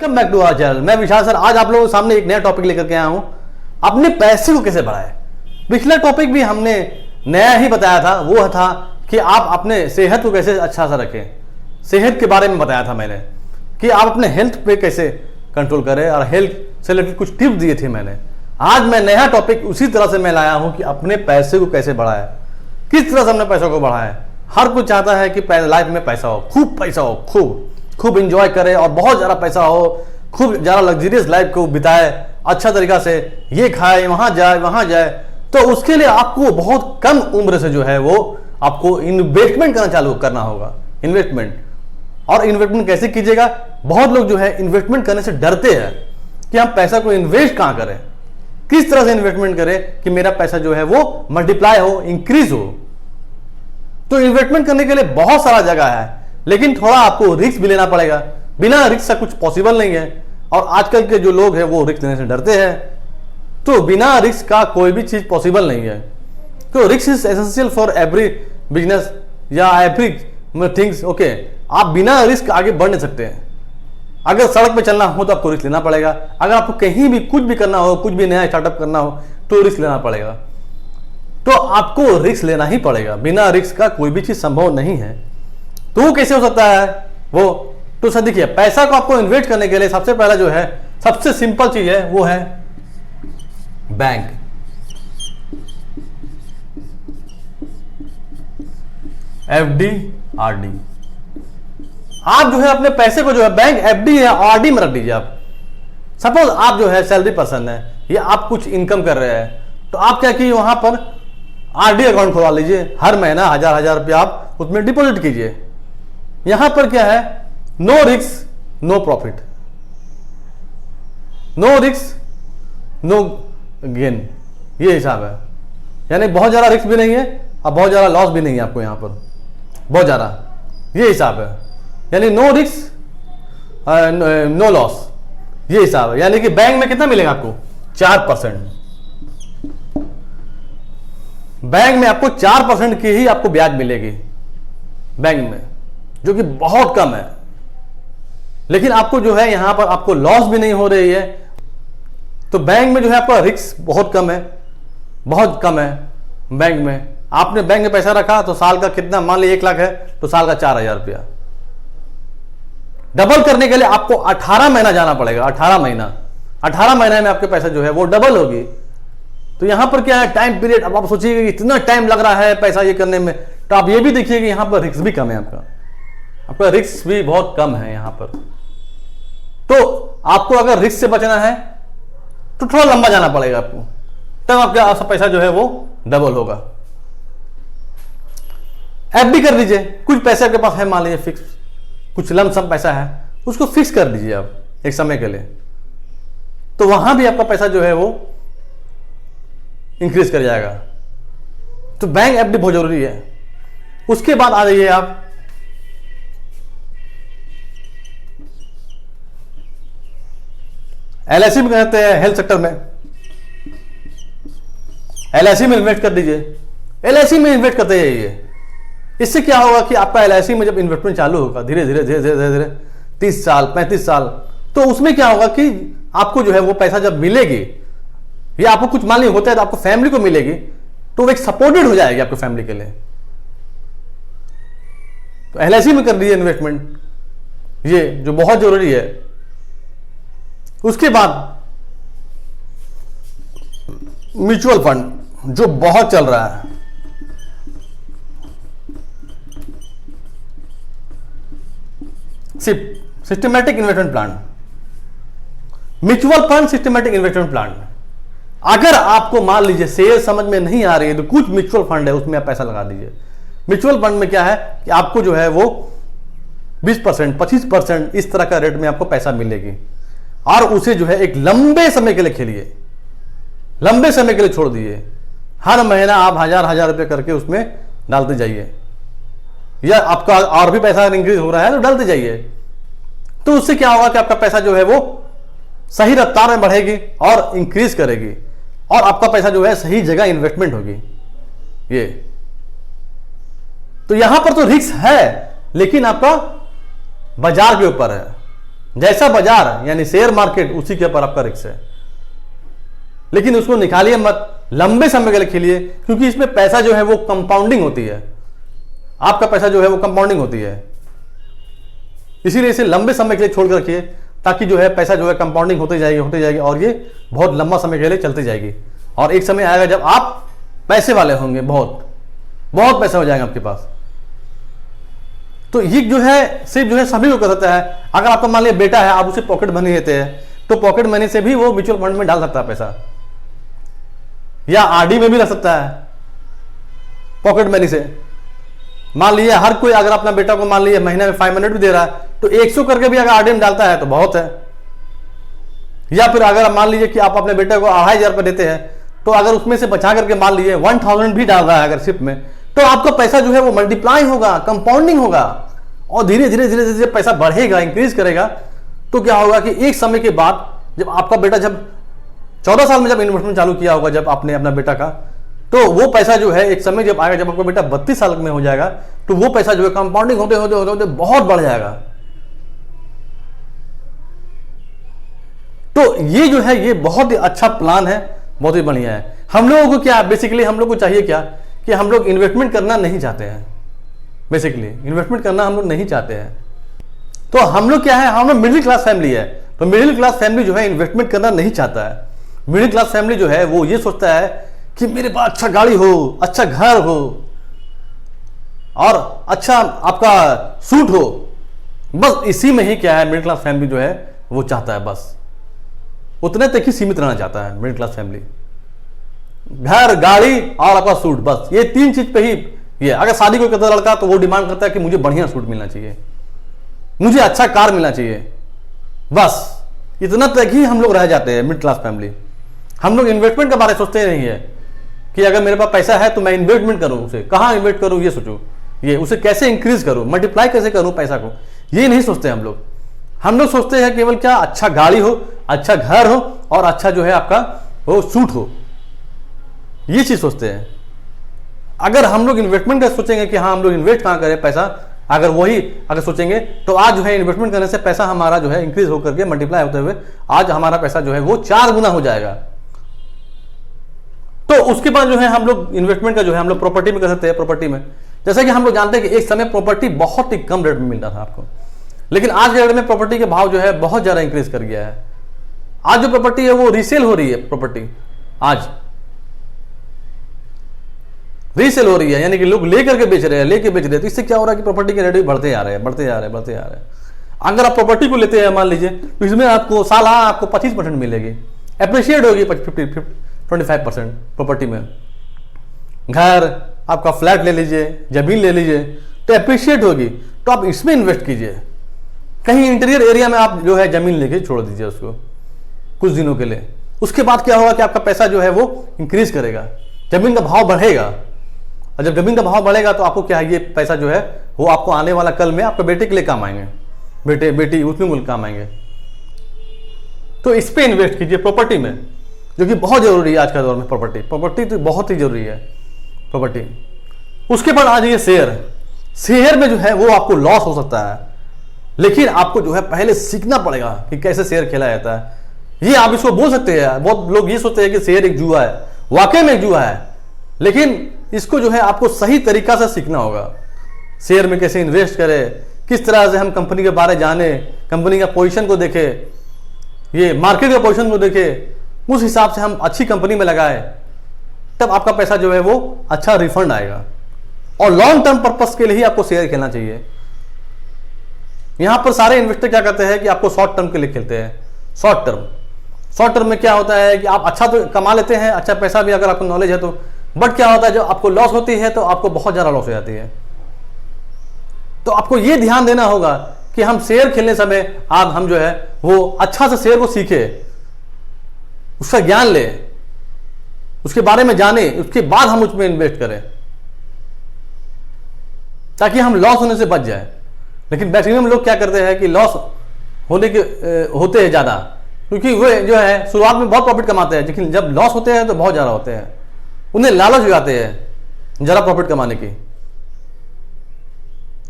Welcome back to our channel. मैं Vishal sir आज आप लोगों के सामने एक नया टॉपिक लेकर के आया हूं, अपने पैसे को कैसे बढ़ाएं। पिछला टॉपिक भी हमने नया ही बताया था, वो था कि आप अपने सेहत को कैसे अच्छा सा रखें। सेहत के बारे में बताया था मैंने कि आप अपने हेल्थ पे कैसे कंट्रोल करें और हेल्थ से रिलेटेड कुछ टिप्स दिए थे मैंने। आज मैं नया टॉपिक उसी तरह से मैं लाया हूं कि अपने पैसे को कैसे बढ़ाएं, किस तरह से अपने पैसों को बढ़ाएं। हर कोई चाहता है कि लाइफ में पैसा हो, खूब पैसा हो, खूब इंजॉय करे और बहुत ज़्यादा पैसा हो, खूब ज़्यादा लग्जरियस लाइफ को बिताए, अच्छा तरीका से ये खाए, वहाँ जाए। तो उसके लिए आपको बहुत कम उम्र से जो है वो आपको इन्वेस्टमेंट चालू करना होगा। और इन्वेस्टमेंट कैसे कीजिएगा। बहुत लोग जो है इन्वेस्टमेंट करने से डरते हैं कि हम पैसा को इन्वेस्ट कहाँ करें, किस तरह से इन्वेस्टमेंट करें कि मेरा पैसा जो है वो मल्टीप्लाई हो, इंक्रीज हो। तो इन्वेस्टमेंट करने के लिए बहुत सारा जगह है, लेकिन थोड़ा आपको रिस्क भी लेना पड़ेगा। बिना रिस्क से कुछ पॉसिबल नहीं है और आजकल के जो लोग हैं वो रिस्क लेने से डरते हैं। तो बिना रिस्क का कोई भी चीज पॉसिबल नहीं है। तो risk is essential for every business या एवरी थिंग्स। ओके, आप बिना रिस्क आगे बढ़ नहीं सकते हैं। अगर सड़क पे चलना हो तो आपको रिस्क लेना पड़ेगा। अगर आपको कहीं भी कुछ भी करना हो, कुछ भी नया स्टार्टअप करना हो तो रिस्क लेना पड़ेगा। तो आपको रिस्क लेना ही पड़ेगा, बिना रिस्क का कोई भी चीज संभव नहीं है। तो वो कैसे हो सकता है वो, तो सर देखिए, पैसा को आपको इन्वेस्ट करने के लिए सबसे पहला जो है, सबसे सिंपल चीज है वो है बैंक। FD, RD. आप जो है अपने पैसे को जो है बैंक, एफडी या आरडी में रख दीजिए। आप सपोज आप जो है सैलरी पर्सन है या आप कुछ इनकम कर रहे हैं, तो आप क्या कीजिए, वहां पर आरडी अकाउंट खुलवा लीजिए। हर महीना 1000 रुपया आप उसमें डिपॉजिट कीजिए। यहां पर क्या है, no risk no profit, no risk no gain, ये हिसाब है। यानी बहुत ज्यादा रिस्क भी नहीं है और बहुत ज्यादा लॉस भी नहीं है आपको यहां पर, बहुत ज्यादा, ये हिसाब है। यानी नो रिस्क नो लॉस, ये हिसाब है। यानी कि बैंक में कितना मिलेगा आपको, 4%। बैंक में आपको 4% की ही आपको ब्याज मिलेगी बैंक में, जो कि बहुत कम है। लेकिन आपको जो है यहां पर आपको लॉस भी नहीं हो रही है। तो बैंक में जो है आपका रिस्क बहुत कम है, बहुत कम है। बैंक में आपने बैंक में पैसा रखा तो साल का कितना, मान लीजिए 1 लाख है तो साल का 4000 रुपया। डबल करने के लिए आपको 18 महीना जाना पड़ेगा। 18 महीने में आपके पैसा जो है वो डबल होगी। तो यहां पर क्या है, टाइम पीरियड। अब आप सोचिएगा इतना टाइम लग रहा है पैसा ये करने में, तो आप ये भी देखिए कि यहां पर रिस्क भी कम है, आपका रिस्क भी बहुत कम है यहां पर। तो आपको अगर रिस्क से बचना है तो थोड़ा लंबा जाना पड़ेगा आपको, तब आपका पैसा जो है वो डबल होगा। एफडी कर दीजिए। कुछ पैसे आपके पास है, मान लीजिए फिक्स, कुछ लमसम पैसा है, उसको फिक्स कर दीजिए आप एक समय के लिए। तो वहां भी आपका पैसा जो है वो इंक्रीज कर जाएगा। तो बैंक एफडी बहुत जरूरी है। उसके बाद आ जाइए आप एलआईसी में कहते हैं, हेल्थ सेक्टर में एलआईसी में इन्वेस्ट कर दीजिए। एलआईसी में इन्वेस्ट करते जाइए। इससे क्या होगा कि आपका एलआईसी में जब इन्वेस्टमेंट चालू होगा धीरे धीरे 30 साल 35 साल, तो उसमें क्या होगा कि आपको जो है वो पैसा जब मिलेगी या आपको कुछ मान लीजिए होता है तो आपको फैमिली को मिलेगी, तो वो एक सपोर्टेड हो जाएगी आपके फैमिली के लिए। तो एलआईसी में कर दीजिए इन्वेस्टमेंट, ये जो बहुत जरूरी है। उसके बाद म्यूचुअल फंड जो बहुत चल रहा है, systematic investment plan, mutual fund systematic investment plan. अगर आपको मान लीजिए शेयर समझ में नहीं आ रही है तो कुछ म्यूचुअल फंड है उसमें आप पैसा लगा दीजिए। म्यूचुअल फंड में क्या है कि आपको जो है वो 20% 25% इस तरह का रेट में आपको पैसा मिलेगी, और उसे जो है एक लंबे समय के लिए खेलिए, लंबे समय के लिए छोड़ दीजिए। हर महीना आप 1000 रुपये करके उसमें डालते जाइए, या आपका और भी पैसा इंक्रीज हो रहा है तो डालते जाइए। तो उससे क्या होगा कि आपका पैसा जो है वो सही रफ्तार में बढ़ेगी और इंक्रीज करेगी, और आपका पैसा जो है सही जगह इन्वेस्टमेंट होगी। ये तो यहां पर तो रिस्क है, लेकिन आपका बाजार के ऊपर है। जैसा बाजार यानी शेयर मार्केट उसी के ऊपर आपका रिस्क है। लेकिन उसको निकालिए मत, लंबे समय के लिए खेलिए, क्योंकि इसमें पैसा जो है वो कंपाउंडिंग होती है, आपका पैसा जो है वो कंपाउंडिंग होती है। इसीलिए इसे लंबे समय के लिए छोड़ कर रखिए, ताकि जो है पैसा जो है कंपाउंडिंग होती जाएगी और ये बहुत लंबा समय के लिए चलती जाएगी। और एक समय आएगा जब आप पैसे वाले होंगे, बहुत बहुत पैसा हो जाएगा आपके पास। तो ये जो है सिर्फ जो है सभी को कर सकता है। अगर आपका मान लिया बेटा है, आप उसे पॉकेट मनी देते हैं, तो पॉकेट मनी से भी वो म्यूचुअल फंड में डाल सकता है पैसा, या आरडी में भी रख सकता है पॉकेट मनी से। मान लीजिए हर कोई अगर अपना बेटा को मान लीजिए महीने में 5 मिनट भी दे रहा है, तो 100 करके भी अगर आरडी में डालता है तो बहुत है। या फिर अगर मान लीजिए कि आप अपने बेटे को 2500 रुपये देते हैं, तो अगर उसमें से बचा करके मान लीजिए 1000 भी डाल रहा है अगर सिप में, तो आपका पैसा जो है वो मल्टीप्लाई होगा, कंपाउंडिंग होगा, और धीरे धीरे धीरे धीरे पैसा बढ़ेगा, इंक्रीज करेगा। तो क्या होगा कि एक समय के बाद जब आपका बेटा जब 14 साल में जब इन्वेस्टमेंट चालू किया होगा जब आपने अपना बेटा का, तो वो पैसा जो है एक समय जब आएगा, जब आपका बेटा 32 साल में हो जाएगा, तो वो पैसा जो है कंपाउंडिंग होते होते होते होते बहुत बढ़ जाएगा। तो ये जो है ये बहुत ही अच्छा प्लान है, बहुत ही बढ़िया है। हम लोगों को क्या बेसिकली हम लोग को चाहिए क्या कि हम लोग इन्वेस्टमेंट करना नहीं चाहते हैं। बेसिकली इन्वेस्टमेंट करना हम लोग नहीं चाहते हैं। तो हम लोग क्या है, हम लोग मिडिल क्लास फैमिली है, तो मिडिल क्लास फैमिली जो है इन्वेस्टमेंट करना नहीं चाहता है। मिडिल क्लास फैमिली जो है वो ये सोचता है कि मेरे पास अच्छा गाड़ी हो, अच्छा घर हो, और अच्छा आपका सूट हो, बस इसी में ही क्या है मिडिल क्लास फैमिली जो है वो चाहता है। बस उतने तक ही सीमित रहना चाहता है मिडिल क्लास फैमिली। घर, गाड़ी और आपका सूट, बस ये 3 चीज पे ही ये। अगर शादी कोई करता लड़का तो वो डिमांड करता है कि मुझे बढ़िया सूट मिलना चाहिए, मुझे अच्छा कार मिलना चाहिए, बस इतना तक ही हम लोग रह जाते हैं मिडिल क्लास फैमिली। हम लोग इन्वेस्टमेंट के बारे में सोचते नहीं है कि अगर मेरे पास पैसा है तो मैं इन्वेस्टमेंट करूं, उसे कहां इन्वेस्ट करूं ये सोचूं, ये उसे कैसे इंक्रीज करूं, मल्टीप्लाई कैसे करूं पैसा को, ये नहीं सोचते हम लोग। हम लोग सोचते हैं केवल क्या, अच्छा गाड़ी हो, अच्छा घर हो और अच्छा जो है आपका वो सूट हो, ये चीज सोचते हैं। अगर हम लोग इन्वेस्टमेंट का सोचेंगे कि हाँ हम लोग इन्वेस्ट कहां करें पैसा, अगर सोचेंगे तो आज जो है इन्वेस्टमेंट करने से पैसा हमारा जो है इंक्रीज होकर के मल्टीप्लाई होते हुए आज हमारा पैसा जो है वो 4 गुना हो जाएगा। तो उसके बाद जो है हम लोग इन्वेस्टमेंट का जो है हम लोग प्रॉपर्टी में कर सकते हैं। प्रॉपर्टी में जैसे कि हम लोग जानते हैं कि एक समय प्रॉपर्टी बहुत ही कम रेट में मिलता था आपको, लेकिन आज के रेट में प्रॉपर्टी के भाव जो है बहुत ज्यादा इंक्रीज कर गया है। आज जो प्रॉपर्टी है वो रीसेल हो रही है, प्रॉपर्टी आज रीसेल हो रही है, यानी कि लोग लेकर के बेच रहे हैं, तो इससे क्या हो रहा है कि प्रॉपर्टी के रेट भी बढ़ते जा रहे हैं। अगर आप प्रॉपर्टी को लेते हैं मान लीजिए, तो इसमें आपको साल आपको 25% मिलेगी, अप्रिशिएट होगी 25% प्रॉपर्टी में। घर आपका फ्लैट ले लीजिए, जमीन ले लीजिए, तो अप्रिशिएट होगी, तो आप इसमें इन्वेस्ट कीजिए। कहीं इंटीरियर एरिया में आप जो है जमीन लेके छोड़ दीजिए उसको कुछ दिनों के लिए। उसके बाद क्या होगा कि आपका पैसा जो है वो इंक्रीज करेगा, जमीन का भाव बढ़ेगा, और जब जमीन का भाव बढ़ेगा तो आपको क्या है ये पैसा जो है वो आपको आने वाला कल में आपके बेटे के लिए काम आएंगे, बेटे बेटी उसमें मुल्क काम आएंगे। तो इस पे इन्वेस्ट कीजिए प्रॉपर्टी में, जो कि बहुत जरूरी है आज के दौर में। प्रॉपर्टी तो बहुत ही जरूरी है प्रॉपर्टी। उसके बाद आ जाइए शेयर में जो है वो आपको लॉस हो सकता है, लेकिन आपको जो है पहले सीखना पड़ेगा कि कैसे शेयर खेला जाता है। ये आप इसको बोल सकते हैं, बहुत लोग ये सोचते हैं कि शेयर एक जुआ है, वाकई में एक जुआ है, लेकिन इसको जो है आपको सही तरीका से सीखना होगा। शेयर में कैसे इन्वेस्ट करें, किस तरह से हम कंपनी के बारे जाने, कंपनी का पोजीशन को देखे, ये मार्केट का पोजीशन को देखे, उस हिसाब से हम अच्छी कंपनी में लगाए, तब आपका पैसा जो है वो अच्छा रिफंड आएगा। और लॉन्ग टर्म पर्पस के लिए ही आपको शेयर खेलना चाहिए। यहां पर सारे इन्वेस्टर क्या करते हैं कि आपको शॉर्ट टर्म के लिए खेलते हैं। शॉर्ट टर्म में क्या होता है कि आप अच्छा तो कमा लेते हैं, अच्छा पैसा भी अगर आपको नॉलेज है तो, बट क्या होता है जब आपको लॉस होती है तो आपको बहुत ज्यादा लॉस हो जाती है। तो आपको यह ध्यान देना होगा कि हम शेयर खेलने समय हम जो है वो अच्छा से शेयर को सीखे, उसका ज्ञान ले, उसके बारे में जाने, उसके बाद हम उसमें इन्वेस्ट करें, ताकि हम लॉस होने से बच जाए। लेकिन मैक्सिमम लोग क्या करते हैं कि लॉस होने के होते हैं ज्यादा, क्योंकि वो जो है शुरुआत में बहुत प्रॉफिट कमाते हैं, लेकिन जब लॉस होते हैं तो बहुत ज्यादा होते हैं। उन्हें लालच हो जाते हैं ज्यादा प्रॉफिट कमाने की,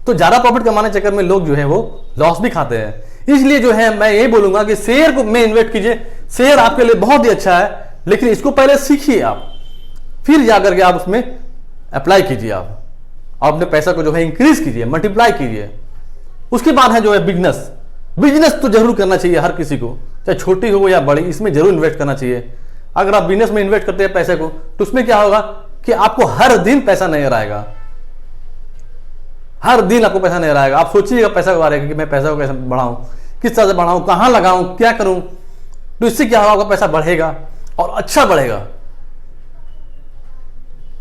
तो ज्यादा प्रॉफिट कमाने के चक्कर में लोग जो है वो लॉस भी खाते हैं। इसलिए जो है मैं ये बोलूंगा कि शेयर को में इन्वेस्ट कीजिए। शेयर आपके लिए बहुत ही अच्छा है, लेकिन इसको पहले सीखिए आप, फिर जाकर के आप उसमें अप्लाई कीजिए। आप अपने पैसा को जो है इंक्रीज कीजिए, मल्टीप्लाई कीजिए। उसके बाद है जो है बिजनेस। बिजनेस तो जरूर करना चाहिए हर किसी को, चाहे छोटी हो या बड़ी, इसमें जरूर इन्वेस्ट करना चाहिए। अगर आप बिजनेस में इन्वेस्ट करते हैं पैसे को, तो उसमें क्या होगा कि आपको हर दिन पैसा नहीं आएगा, हर दिन आपको पैसा नहीं आएगा। आप सोचिएगा पैसा के बारे में कि मैं पैसा को कैसे बढ़ाऊं, किस तरह से बढ़ाऊं, कहां लगाऊं, क्या करूं। तो इससे क्या होगा, आपका पैसा बढ़ेगा और अच्छा बढ़ेगा।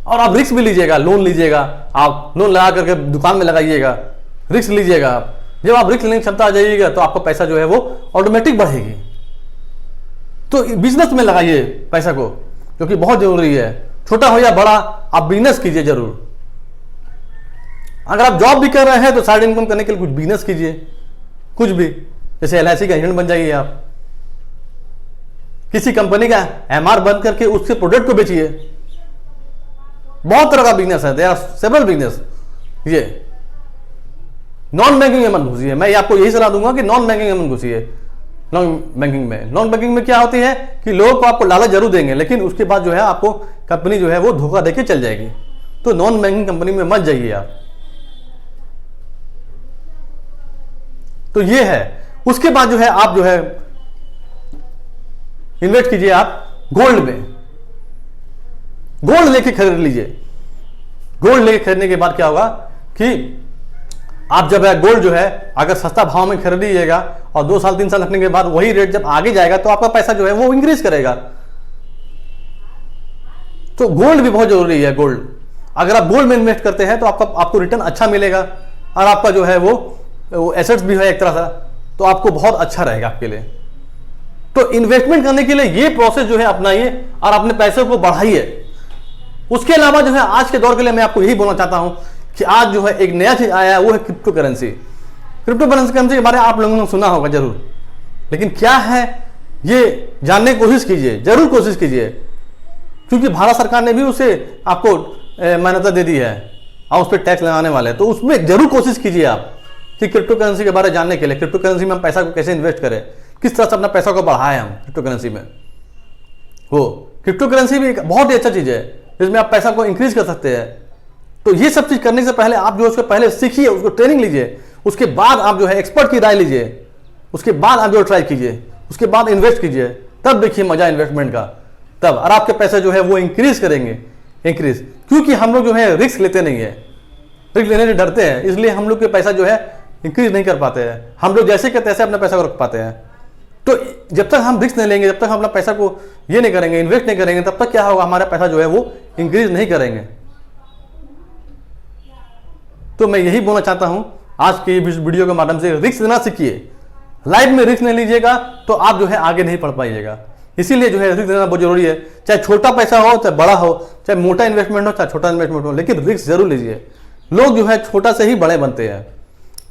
और आप रिस्क भी लीजिएगा, लोन लीजिएगा, आप लोन लगा करके दुकान में लगाइएगा, रिस्क लीजिएगा। आप जब आप रिस्क लेने की क्षमता आ जाइएगा तो आपका पैसा जो है वो ऑटोमेटिक बढ़ेगी। तो बिजनेस में लगाइए पैसा को, क्योंकि बहुत जरूरी है। छोटा हो या बड़ा, आप बिजनेस कीजिए जरूर। अगर आप जॉब भी कर रहे हैं तो साइड इनकम करने के लिए कुछ बिजनेस कीजिए, कुछ भी, जैसे LIC का एजेंट बन जाइए आप, किसी कंपनी का MR बंद करके उसके प्रोडक्ट को बेचिए। बहुत तरह का बिजनेस है, देयर आर सेवरल बिजनेस। ये नॉन बैंकिंग में मत घुसिए, मैं आपको यही सलाह दूंगा कि नॉन बैंकिंग में मत घुसिए। नॉन बैंकिंग में क्या होती है कि लोगों को आपको लालच जरूर देंगे, लेकिन उसके बाद जो है आपको कंपनी जो है वो धोखा देके चल जाएगी। तो नॉन बैंकिंग कंपनी में मत जाइए आप। तो ये है। उसके बाद जो है आप जो है इन्वेस्ट कीजिए आप गोल्ड में। गोल्ड लेके खरीद लीजिए। गोल्ड लेके खरीदने के बाद क्या होगा कि आप जब है गोल्ड जो है अगर सस्ता भाव में खरीदिएगा और 2 साल 3 साल रखने के बाद वही रेट जब आगे जाएगा तो आपका पैसा जो है वो इंक्रीज करेगा। तो गोल्ड भी बहुत जरूरी है। गोल्ड, अगर आप गोल्ड में इन्वेस्ट करते हैं तो आपको रिटर्न अच्छा मिलेगा और आपका जो है वो एसेट्स भी है एक तरह से, तो आपको बहुत अच्छा रहेगा आपके लिए। तो इन्वेस्टमेंट करने के लिए ये प्रोसेस जो है अपनाइए और अपने पैसे को बढ़ाइए। उसके अलावा जो है आज के दौर के लिए मैं आपको यही बोलना चाहता हूं कि आज जो है एक नया चीज आया है, वो है क्रिप्टो करेंसी। क्रिप्टो करेंसी के बारे में आप लोगों ने सुना होगा जरूर, लेकिन क्या है ये जानने की कोशिश कीजिए, जरूर कोशिश कीजिए, क्योंकि भारत सरकार ने भी उसे आपको मान्यता दे दी है और उस पर टैक्स लगाने वाले हैं। तो उसमें जरूर कोशिश कीजिए आप कि क्रिप्टो करेंसी के बारे में जानने के लिए, क्रिप्टो करेंसी में हम पैसा को कैसे इन्वेस्ट करें, किस तरह से अपना पैसा को बढ़ाएं हम क्रिप्टो करेंसी में। वो क्रिप्टो करेंसी भी एक बहुत ही अच्छा चीज है जिसमें आप पैसा को इंक्रीज कर सकते हैं। तो ये सब चीज करने से पहले आप जो उसको पहले सीखिए, उसको ट्रेनिंग लीजिए, उसके बाद आप जो है एक्सपर्ट की राय लीजिए, उसके बाद आप जो ट्राई कीजिए, उसके बाद इन्वेस्ट कीजिए, तब देखिए मजा इन्वेस्टमेंट का। तब और आपके पैसे जो है वो इंक्रीज करेंगे, इंक्रीज। क्योंकि हम लोग जो है रिस्क लेते नहीं है, रिस्क लेने से डरते हैं, इसलिए हम लोग के पैसा जो है इंक्रीज नहीं कर पाते हैं। हम लोग जैसे के तैसे अपने पैसा को रख पाते हैं। तो जब तक हम रिस्क नहीं लेंगे, जब तक हम अपना पैसा को ये नहीं करेंगे, इन्वेस्ट नहीं करेंगे, तब तक क्या होगा, हमारा पैसा जो है वो इंक्रीज नहीं करेंगे। तो मैं यही बोलना चाहता हूं आज की वीडियो के माध्यम से, रिस्क लेना सीखिए। लाइफ में रिस्क नहीं लीजिएगा तो आप जो है आगे नहीं बढ़ पाइएगा। इसीलिए जो है रिस्क लेना बहुत जरूरी है, चाहे छोटा पैसा हो, चाहे बड़ा हो, चाहे मोटा इन्वेस्टमेंट हो, चाहे छोटा इन्वेस्टमेंट हो, लेकिन रिस्क जरूर लीजिए। लोग जो है छोटा से ही बड़े बनते हैं,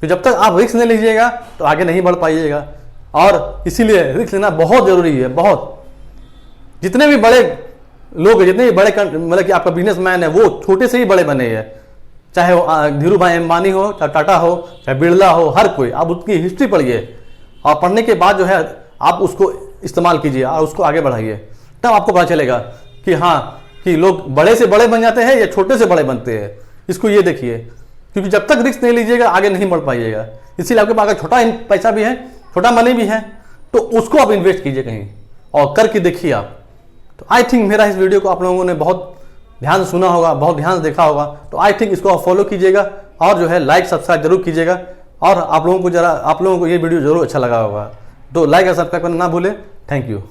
तो जब तक आप रिस्क नहीं लीजिएगा तो आगे नहीं बढ़ पाइएगा। और इसीलिए रिस्क लेना बहुत जरूरी है, बहुत। जितने भी बड़े लोग, जितने भी बड़े मतलब कि आपका बिजनेसमैन है, वो छोटे से ही बड़े बने हैं। चाहे वो धीरू भाई अंबानी हो, चाहे टाटा हो, चाहे बिरला हो, हर कोई। आप उसकी हिस्ट्री पढ़िए और पढ़ने के बाद जो है आप उसको इस्तेमाल कीजिए और उसको आगे बढ़ाइए। तब आपको पता चलेगा कि हाँ, कि लोग बड़े से बड़े बन जाते हैं या छोटे से बड़े बनते हैं। इसको ये देखिए, क्योंकि जब तक रिस्क नहीं लीजिएगा आगे नहीं बढ़ पाइएगा। इसीलिए आपके पास अगर छोटा पैसा भी है, छोटा मनी भी है, तो उसको आप इन्वेस्ट कीजिए कहीं और करके देखिए आप। तो आई थिंक मेरा इस वीडियो को आप लोगों ने बहुत ध्यान से सुना होगा, बहुत ध्यान से देखा होगा। तो आई थिंक इसको आप फॉलो कीजिएगा और जो है लाइक सब्सक्राइब जरूर कीजिएगा। और आप लोगों को ये वीडियो जरूर अच्छा लगा होगा, तो लाइक और सब्सक्राइब करना ना भूलें। Thank you.